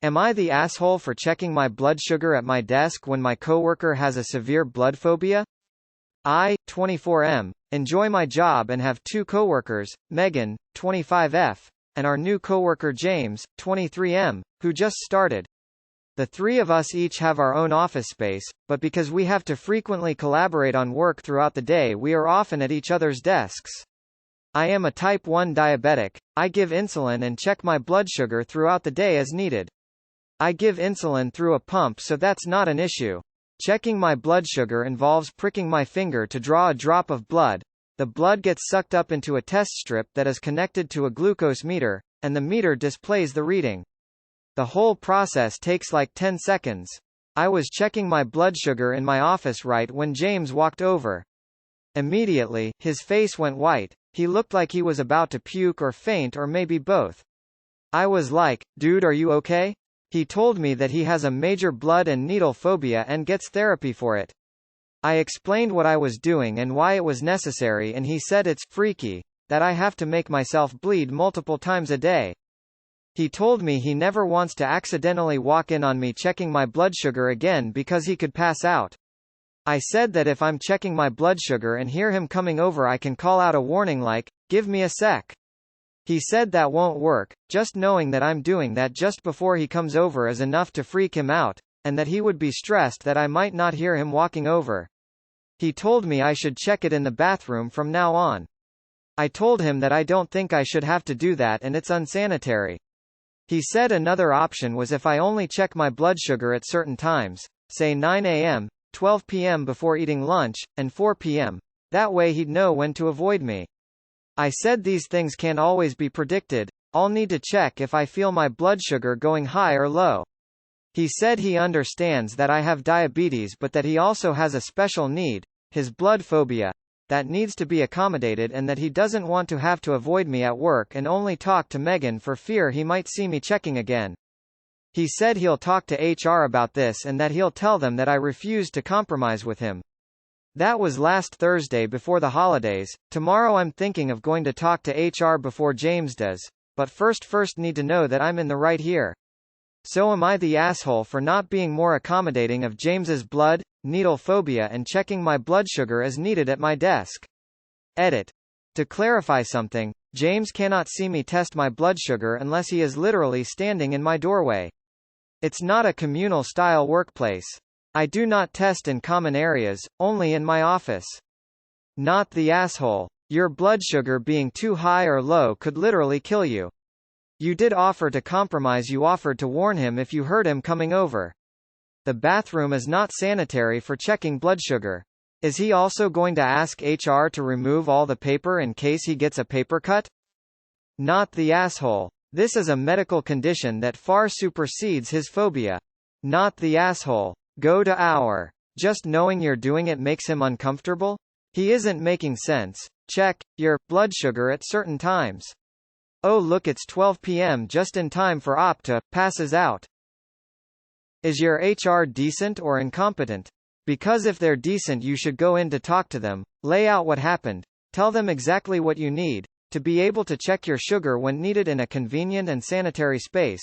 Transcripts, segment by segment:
Am I the asshole for checking my blood sugar at my desk when my coworker has a severe blood phobia? I, 24M, enjoy my job and have two coworkers, Megan, 25F, and our new coworker James, 23M, who just started. The three of us each have our own office space, but because we have to frequently collaborate on work throughout the day, we are often at each other's desks. I am a type 1 diabetic. I give insulin and check my blood sugar throughout the day as needed. I give insulin through a pump, so that's not an issue. Checking my blood sugar involves pricking my finger to draw a drop of blood. The blood gets sucked up into a test strip that is connected to a glucose meter, and the meter displays the reading. The whole process takes like 10 seconds. I was checking my blood sugar in my office right when James walked over. Immediately, his face went white. He looked like he was about to puke or faint or maybe both. I was like, "Dude, are you okay?" He told me that he has a major blood and needle phobia and gets therapy for it. I explained what I was doing and why it was necessary, and he said it's freaky that I have to make myself bleed multiple times a day. He told me he never wants to accidentally walk in on me checking my blood sugar again because he could pass out. I said that if I'm checking my blood sugar and hear him coming over, I can call out a warning like, "Give me a sec." He said that won't work. Just knowing that I'm doing that just before he comes over is enough to freak him out, and that he would be stressed that I might not hear him walking over. He told me I should check it in the bathroom from now on. I told him that I don't think I should have to do that and it's unsanitary. He said another option was if I only check my blood sugar at certain times, say 9 a.m., 12 p.m. before eating lunch, and 4 p.m. That way he'd know when to avoid me. I said these things can't always be predicted. I'll need to check if I feel my blood sugar going high or low. He said he understands that I have diabetes but that he also has a special need, his blood phobia, that needs to be accommodated, and that he doesn't want to have to avoid me at work and only talk to Megan for fear he might see me checking again. He said he'll talk to HR about this and that he'll tell them that I refused to compromise with him. That was last Thursday before the holidays. Tomorrow I'm thinking of going to talk to HR before James does, but first need to know that I'm in the right here. So am I the asshole for not being more accommodating of James's blood, needle phobia and checking my blood sugar as needed at my desk? Edit. To clarify something, James cannot see me test my blood sugar unless he is literally standing in my doorway. It's not a communal-style workplace. I do not test in common areas, only in my office. Not the asshole. Your blood sugar being too high or low could literally kill you. You did offer to compromise. You offered to warn him if you heard him coming over. The bathroom is not sanitary for checking blood sugar. Is he also going to ask HR to remove all the paper in case he gets a paper cut? Not the asshole. This is a medical condition that far supersedes his phobia. Not the asshole. Go to hour. Just knowing you're doing it makes him uncomfortable? He isn't making sense. Check your blood sugar at certain times. Oh look, it's 12 p.m. just in time for AITA passes out. Is your HR decent or incompetent? Because if they're decent you should go in to talk to them, lay out what happened, tell them exactly what you need, to be able to check your sugar when needed in a convenient and sanitary space.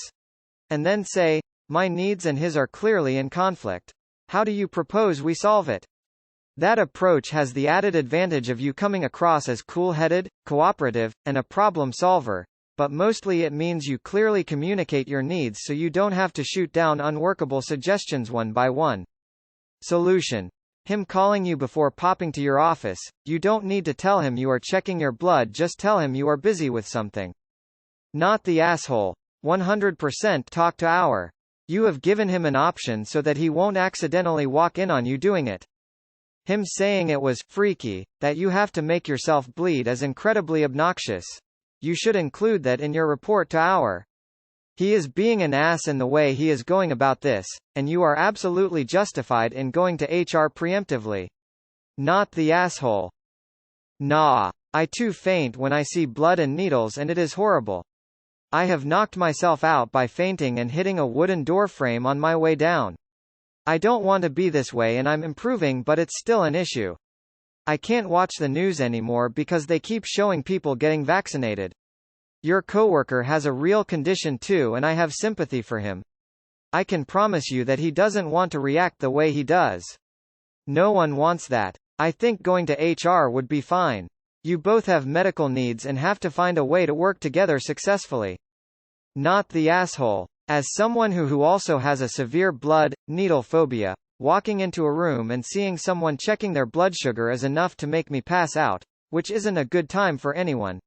And then say, my needs and his are clearly in conflict. How do you propose we solve it? That approach has the added advantage of you coming across as cool-headed, cooperative, and a problem solver, but mostly it means you clearly communicate your needs so you don't have to shoot down unworkable suggestions one by one. Solution. Him calling you before popping to your office. You don't need to tell him you are checking your blood, just tell him you are busy with something. Not the asshole. 100% talk to hour. You have given him an option so that he won't accidentally walk in on you doing it. Him saying it was freaky that you have to make yourself bleed is incredibly obnoxious. You should include that in your report to hour. He is being an ass in the way he is going about this, and you are absolutely justified in going to HR preemptively. Not the asshole. Nah. I too faint when I see blood and needles and it is horrible. I have knocked myself out by fainting and hitting a wooden door frame on my way down. I don't want to be this way and I'm improving, but it's still an issue. I can't watch the news anymore because they keep showing people getting vaccinated. Your coworker has a real condition too and I have sympathy for him. I can promise you that he doesn't want to react the way he does. No one wants that. I think going to HR would be fine. You both have medical needs and have to find a way to work together successfully. Not the asshole. As someone who also has a severe blood, needle phobia, walking into a room and seeing someone checking their blood sugar is enough to make me pass out, which isn't a good time for anyone.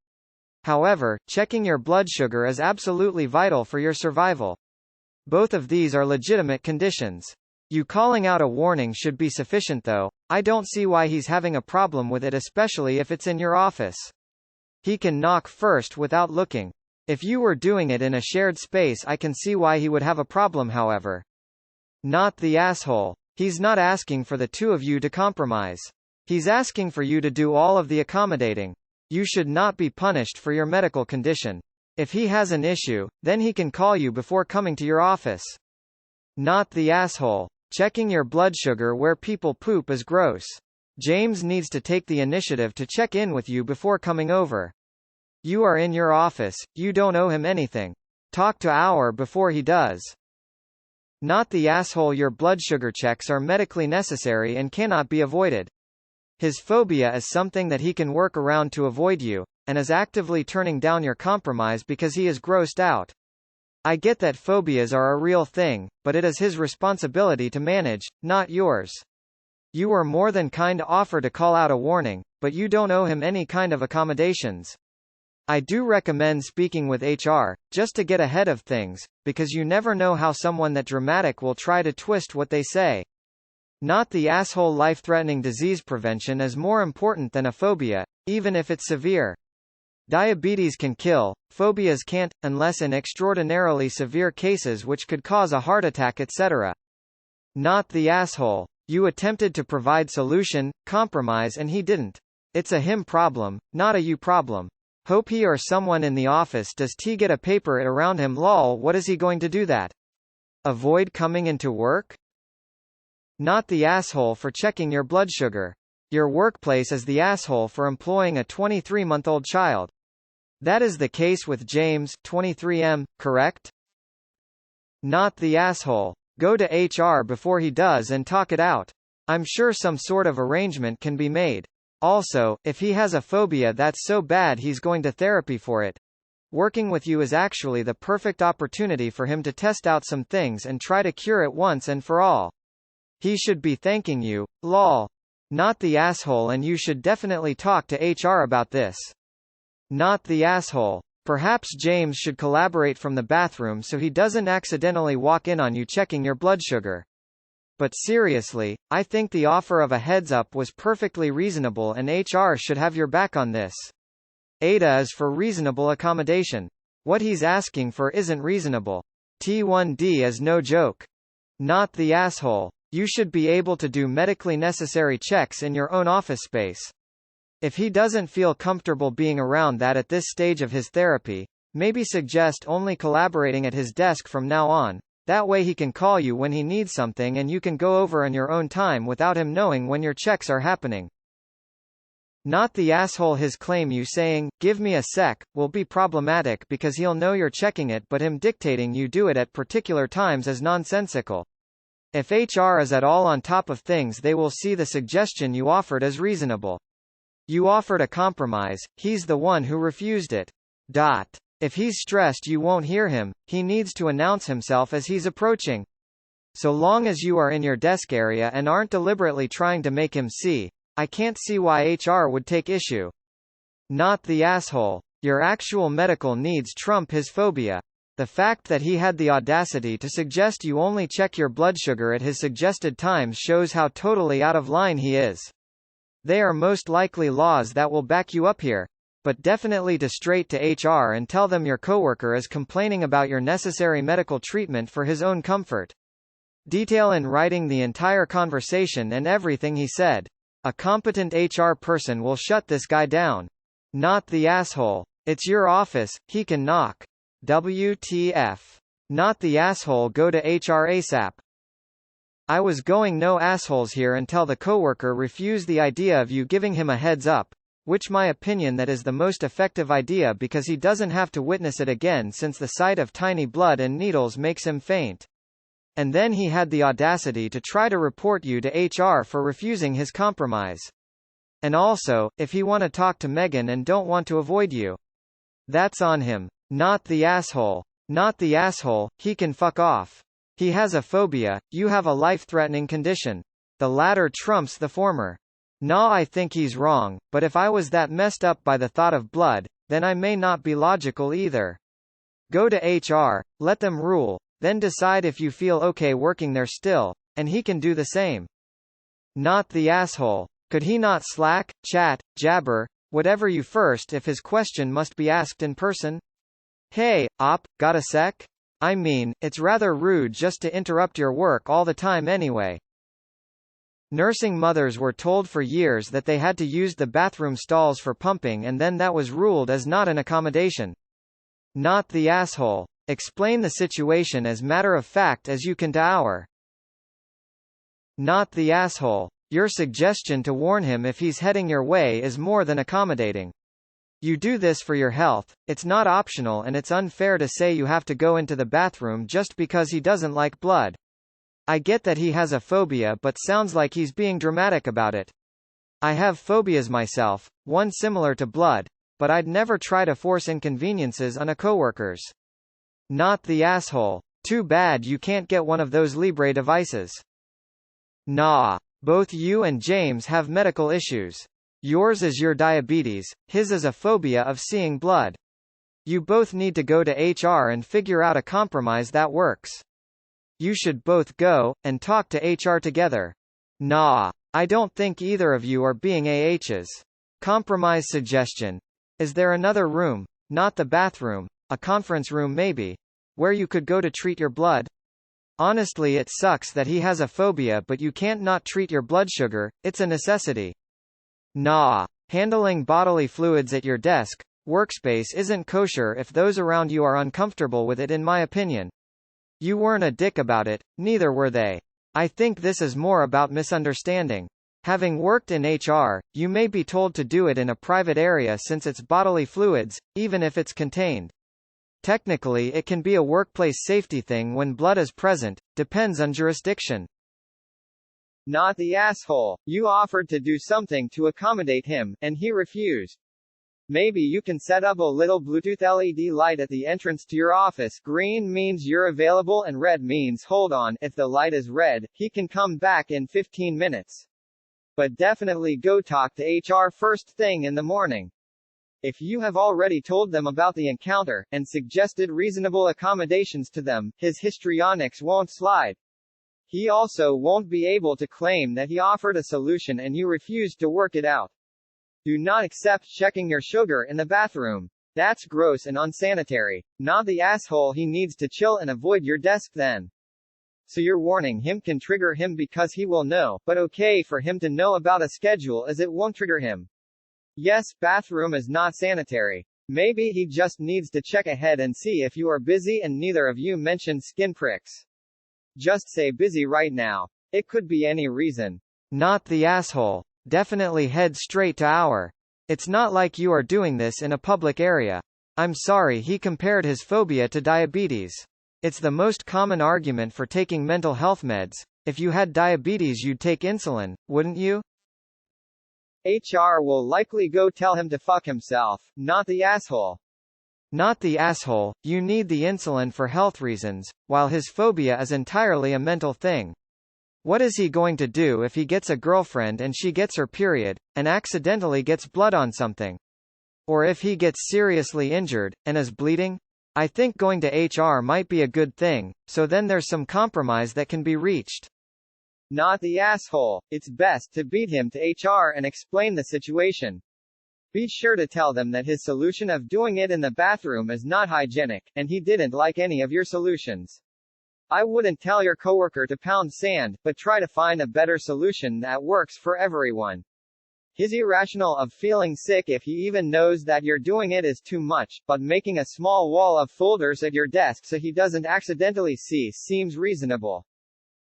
However, checking your blood sugar is absolutely vital for your survival. Both of these are legitimate conditions. You calling out a warning should be sufficient though. I don't see why he's having a problem with it, especially if it's in your office. He can knock first without looking. If you were doing it in a shared space, I can see why he would have a problem, however. Not the asshole. He's not asking for the two of you to compromise. He's asking for you to do all of the accommodating. You should not be punished for your medical condition. If he has an issue, then he can call you before coming to your office. Not the asshole. Checking your blood sugar where people poop is gross. James needs to take the initiative to check in with you before coming over. You are in your office, you don't owe him anything. Talk to hour before he does. Not the asshole. Your blood sugar checks are medically necessary and cannot be avoided. His phobia is something that he can work around to avoid you, and is actively turning down your compromise because he is grossed out. I get that phobias are a real thing, but it is his responsibility to manage, not yours. You were more than kind to offer to call out a warning, but you don't owe him any kind of accommodations. I do recommend speaking with HR, just to get ahead of things, because you never know how someone that dramatic will try to twist what they say. Not the asshole. Life-threatening disease prevention is more important than a phobia, even if it's severe. Diabetes can kill, phobias can't, unless in extraordinarily severe cases which could cause a heart attack, etc. Not the asshole. You attempted to provide solution, compromise, and he didn't. It's a him problem, not a you problem. Hope he or someone in the office does get a paper it around him. Lol, what is he going to do that? Avoid coming into work? Not the asshole for checking your blood sugar. Your workplace is the asshole for employing a 23-month-old child. That is the case with James, 23M, correct? Not the asshole. Go to HR before he does and talk it out. I'm sure some sort of arrangement can be made. Also, if he has a phobia that's so bad he's going to therapy for it, working with you is actually the perfect opportunity for him to test out some things and try to cure it once and for all. He should be thanking you, lol. Not the asshole. And you should definitely talk to HR about this. Not the asshole. Perhaps James should collaborate from the bathroom so he doesn't accidentally walk in on you checking your blood sugar. But seriously, I think the offer of a heads-up was perfectly reasonable and HR should have your back on this. AITA is for reasonable accommodation. What he's asking for isn't reasonable. T1D is no joke. Not the asshole. You should be able to do medically necessary checks in your own office space. If he doesn't feel comfortable being around that at this stage of his therapy, maybe suggest only collaborating at his desk from now on. That way he can call you when he needs something and you can go over on your own time without him knowing when your checks are happening. Not the asshole. His claim you saying, "Give me a sec," will be problematic because he'll know you're checking it, but him dictating you do it at particular times is nonsensical. If HR is at all on top of things, they will see the suggestion you offered as reasonable. You offered a compromise, he's the one who refused it. If he's stressed you won't hear him, he needs to announce himself as he's approaching. So long as you are in your desk area and aren't deliberately trying to make him see, I can't see why HR would take issue. Not the asshole. Your actual medical needs trump his phobia. The fact that he had the audacity to suggest you only check your blood sugar at his suggested times shows how totally out of line he is. They are most likely laws that will back you up here. But definitely to straight to HR and tell them your coworker is complaining about your necessary medical treatment for his own comfort. Detail in writing the entire conversation and everything he said. A competent HR person will shut this guy down. Not the asshole. It's your office, he can knock. WTF. Not the asshole. Go to HR ASAP. I was going no assholes here until the coworker refused the idea of you giving him a heads up, which my opinion that is the most effective idea because he doesn't have to witness it again since the sight of tiny blood and needles makes him faint. And then he had the audacity to try to report you to HR for refusing his compromise. And also, if he want to talk to Megan and don't want to avoid you, that's on him. Not the asshole. Not the asshole, he can fuck off. He has a phobia, you have a life-threatening condition. The latter trumps the former. Nah, I think he's wrong, but if I was that messed up by the thought of blood, then I may not be logical either. Go to HR, let them rule, then decide if you feel okay working there still, and he can do the same. Not the asshole. Could he not Slack, chat, jabber, whatever you first if his question must be asked in person? Hey, op, got a sec? I mean, it's rather rude just to interrupt your work all the time anyway. Nursing mothers were told for years that they had to use the bathroom stalls for pumping, and then that was ruled as not an accommodation. Not the asshole. Explain the situation as matter of fact as you can to our. Not the asshole. Your suggestion to warn him if he's heading your way is more than accommodating. You do this for your health, it's not optional, and it's unfair to say you have to go into the bathroom just because he doesn't like blood. I get that he has a phobia, but sounds like he's being dramatic about it. I have phobias myself, one similar to blood, but I'd never try to force inconveniences on a coworkers. Not the asshole. Too bad you can't get one of those Libre devices. Nah. Both you and James have medical issues. Yours is your diabetes, his is a phobia of seeing blood. You both need to go to HR and figure out a compromise that works. You should both go, and talk to HR together. Nah. I don't think either of you are being AHs. Compromise suggestion. Is there another room, not the bathroom, a conference room maybe, where you could go to treat your blood? Honestly, it sucks that he has a phobia, but you can't not treat your blood sugar, it's a necessity. Nah. Handling bodily fluids at your desk, workspace isn't kosher if those around you are uncomfortable with it, in my opinion. You weren't a dick about it, neither were they. I think this is more about misunderstanding. Having worked in HR, you may be told to do it in a private area since it's bodily fluids, even if it's contained. Technically it can be a workplace safety thing when blood is present, depends on jurisdiction. Not the asshole. You offered to do something to accommodate him, and he refused. Maybe you can set up a little Bluetooth LED light at the entrance to your office. Green means you're available and red means hold on. If the light is red, he can come back in 15 minutes. But definitely go talk to HR first thing in the morning. If you have already told them about the encounter, and suggested reasonable accommodations to them, his histrionics won't slide. He also won't be able to claim that he offered a solution and you refused to work it out. Do not accept checking your sugar in the bathroom. That's gross and unsanitary. Not the asshole. He needs to chill and avoid your desk then. So your warning him can trigger him because he will know, but okay for him to know about a schedule as it won't trigger him. Yes, bathroom is not sanitary. Maybe he just needs to check ahead and see if you are busy, and neither of you mentioned skin pricks. Just say busy right now. It could be any reason. Not the asshole. Definitely head straight to our. It's not like you are doing this in a public area. I'm sorry, he compared his phobia to diabetes. It's the most common argument for taking mental health meds. If you had diabetes you'd take insulin, wouldn't you? HR will likely go tell him to fuck himself, not the asshole. Not the asshole. You need the insulin for health reasons, while his phobia is entirely a mental thing. What is he going to do if he gets a girlfriend and she gets her period, and accidentally gets blood on something? Or if he gets seriously injured, and is bleeding? I think going to HR might be a good thing, so then there's some compromise that can be reached. Not the asshole. It's best to beat him to HR and explain the situation. Be sure to tell them that his solution of doing it in the bathroom is not hygienic, and he didn't like any of your solutions. I wouldn't tell your coworker to pound sand, but try to find a better solution that works for everyone. His irrational of feeling sick if he even knows that you're doing it is too much, but making a small wall of folders at your desk so he doesn't accidentally see seems reasonable.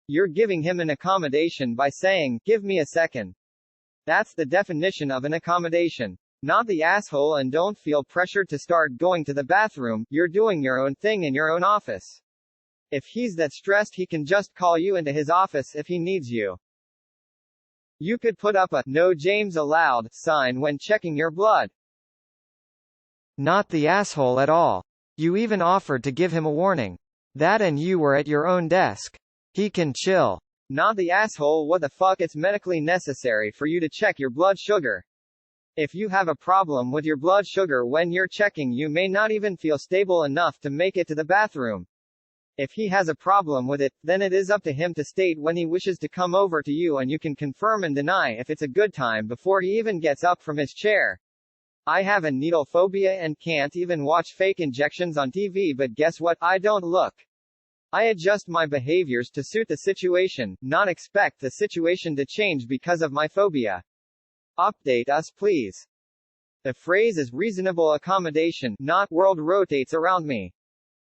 You're giving him an accommodation by saying, "Give me a second." That's the definition of an accommodation. Not the asshole, and don't feel pressured to start going to the bathroom. You're doing your own thing in your own office. If he's that stressed, he can just call you into his office if he needs you. You could put up a "No James allowed" sign when checking your blood. Not the asshole at all. You even offered to give him a warning. That and you were at your own desk. He can chill. Not the asshole. What the fuck? It's medically necessary for you to check your blood sugar. If you have a problem with your blood sugar when you're checking, you may not even feel stable enough to make it to the bathroom. If he has a problem with it, then it is up to him to state when he wishes to come over to you, and you can confirm and deny if it's a good time before he even gets up from his chair. I have a needle phobia and can't even watch fake injections on TV, but guess what? I don't look. I adjust my behaviors to suit the situation, not expect the situation to change because of my phobia. Update us, please. The phrase is reasonable accommodation, not world rotates around me.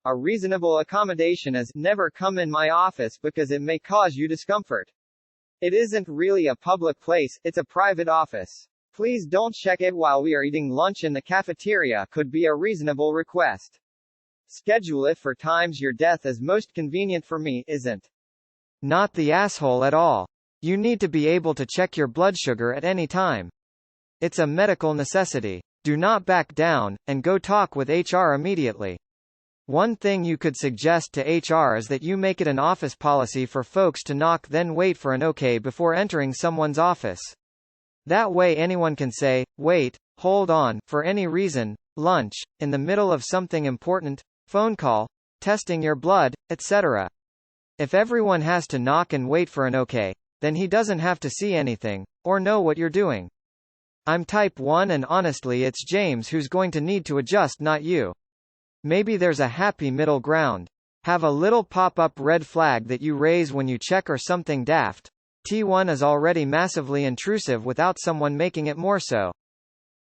A reasonable accommodation is never come in my office because it may cause you discomfort. It isn't really a public place, it's a private office. Please don't check it while we are eating lunch in the cafeteria could be a reasonable request. Schedule it for times your death is most convenient for me isn't. Not the asshole at all. You need to be able to check your blood sugar at any time. It's a medical necessity. Do not back down, and go talk with HR immediately. One thing you could suggest to HR is that you make it an office policy for folks to knock then wait for an okay before entering someone's office. That way anyone can say, wait, hold on, for any reason, lunch, in the middle of something important, phone call, testing your blood, etc. If everyone has to knock and wait for an okay, then he doesn't have to see anything, or know what you're doing. I'm type 1 and honestly it's James who's going to need to adjust, not you. Maybe there's a happy middle ground. Have a little pop-up red flag that you raise when you check or something daft. T1 is already massively intrusive without someone making it more so.